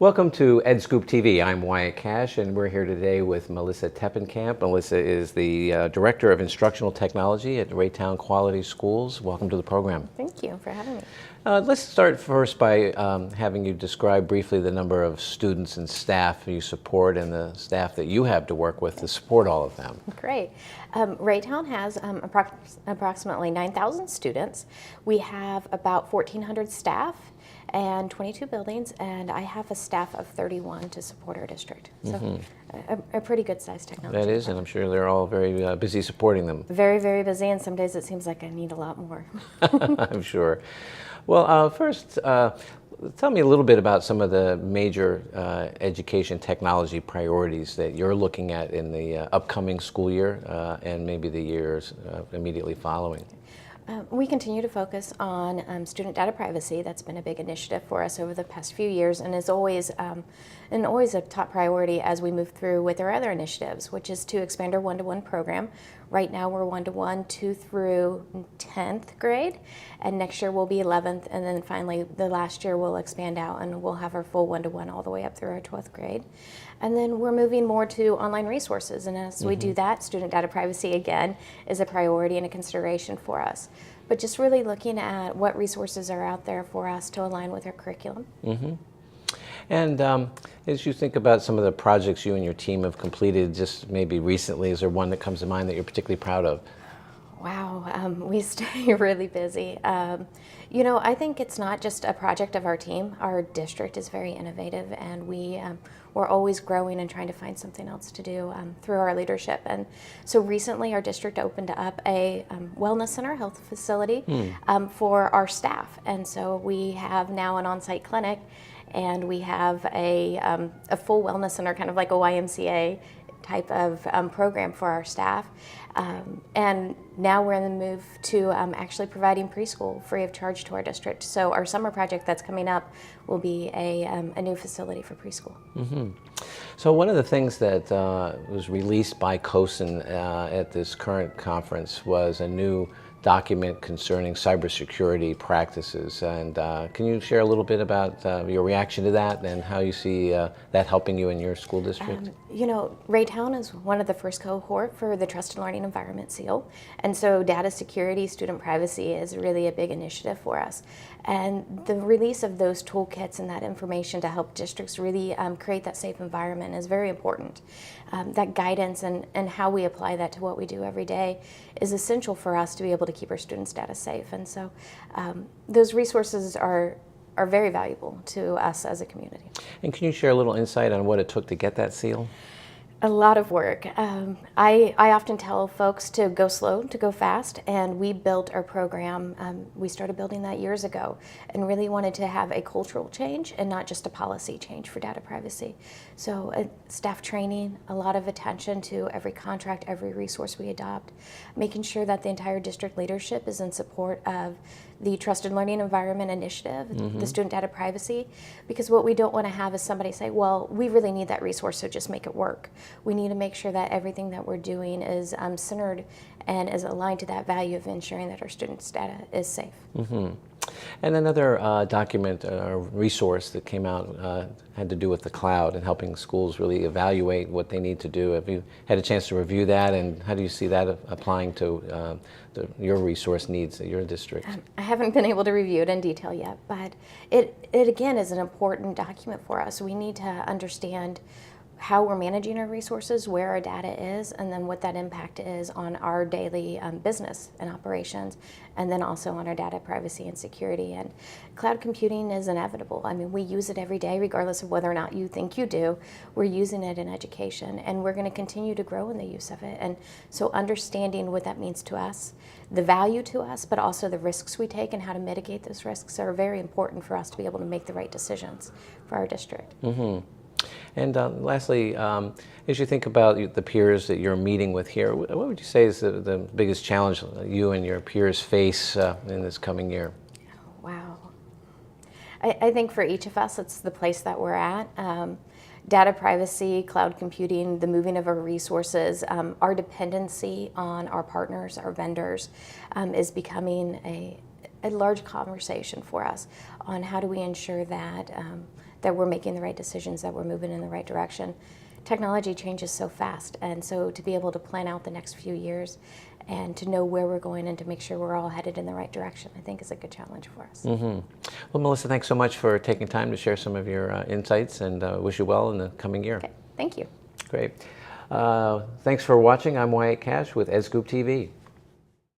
Welcome to EdScoop TV. I'm Wyatt Kash, and we're here today with Melissa Tebbenkamp. Melissa is the Director of Instructional Technology at Raytown Quality Schools. Welcome to the program. Thank you for having me. Let's start first by having you describe briefly the number of students and staff you support and the staff that you have to work with to support all of them. Great. Raytown has approximately 9,000 students. We have about 1,400 staff and 22 buildings, and I have a staff of 31 to support our district. So a pretty good sized technology. That is, and I'm sure they're all very busy supporting them. Very, very busy, and some days it seems like I need a lot more. I'm sure. Well, first, tell me a little bit about some of the major education technology priorities that you're looking at in the upcoming school year and maybe the years immediately following. We continue to focus on student data privacy. That's been a big initiative for us over the past few years, and is always a top priority as we move through with our other initiatives, which is to expand our one-to-one program. Right now we're one-to-one 2 through 10th grade, and next year we'll be 11th, and then finally the last year we'll expand out and we'll have our full one-to-one all the way up through our 12th grade. And then we're moving more to online resources, and as we do that, student data privacy again is a priority and a consideration for us. But just really looking at what resources are out there for us to align with our curriculum. And as you think about some of the projects you and your team have completed just maybe recently, is there one that comes to mind that you're particularly proud of? Wow, we stay really busy. You know, I think it's not just a project of our team. Our district is very innovative, and we're always growing and trying to find something else to do through our leadership. And so recently our district opened up a wellness center, health facility for our staff. And so we have now an on-site clinic, and we have a full wellness center, kind of like a YMCA type of program for our staff. And now we're in the move to actually providing preschool free of charge to our district. So our summer project that's coming up will be a new facility for preschool. So one of the things that was released by CoSN at this current conference was a new document concerning cybersecurity practices. And can you share a little bit about your reaction to that and how you see that helping you in your school district? You know, Raytown is one of the first cohort for the Trusted Learning Environment seal. And so data security, student privacy is really a big initiative for us. And the release of those toolkits and that information to help districts really create that safe environment is very important. That guidance and how we apply that to what we do every day is essential for us to be able to keep our students' data safe. And so those resources are very valuable to us as a community. And can you share a little insight on what it took to get that seal? A lot of work. I often tell folks to go slow, to go fast, and we built our program, we started building that years ago, and really wanted to have a cultural change and not just a policy change for data privacy. So staff training, a lot of attention to every contract, every resource we adopt, making sure that the entire district leadership is in support of the Trusted Learning Environment Initiative, the student data privacy, because what we don't want to have is somebody say, well, we really need that resource, so just make it work. We need to make sure that everything that we're doing is centered and is aligned to that value of ensuring that our students' data is safe. And another document or resource that came out had to do with the cloud and helping schools really evaluate what they need to do. Have you had a chance to review that, and how do you see that applying to your resource needs at your district? I haven't been able to review it in detail yet, but it again is an important document for us. We need to understand how we're managing our resources, where our data is, and then what that impact is on our daily business and operations, and then also on our data privacy and security. And cloud computing is inevitable. I mean, we use it every day, regardless of whether or not you think you do. We're using it in education, and we're going to continue to grow in the use of it. And so understanding what that means to us, the value to us, but also the risks we take and how to mitigate those risks are very important for us to be able to make the right decisions for our district. And lastly, as you think about the peers that you're meeting with here, what would you say is the biggest challenge you and your peers face in this coming year? Wow. I think for each of us, it's the place that we're at. Data privacy, cloud computing, the moving of our resources, our dependency on our partners, our vendors, is becoming a large conversation for us on how do we ensure that that we're making the right decisions, that we're moving in the right direction. Technology changes so fast, and so to be able to plan out the next few years and to know where we're going and to make sure we're all headed in the right direction, I think is a good challenge for us. Well, Melissa, thanks so much for taking time to share some of your insights, and wish you well in the coming year. Okay, thank you. Great. Thanks for watching. I'm Wyatt Kash with EdScoop TV.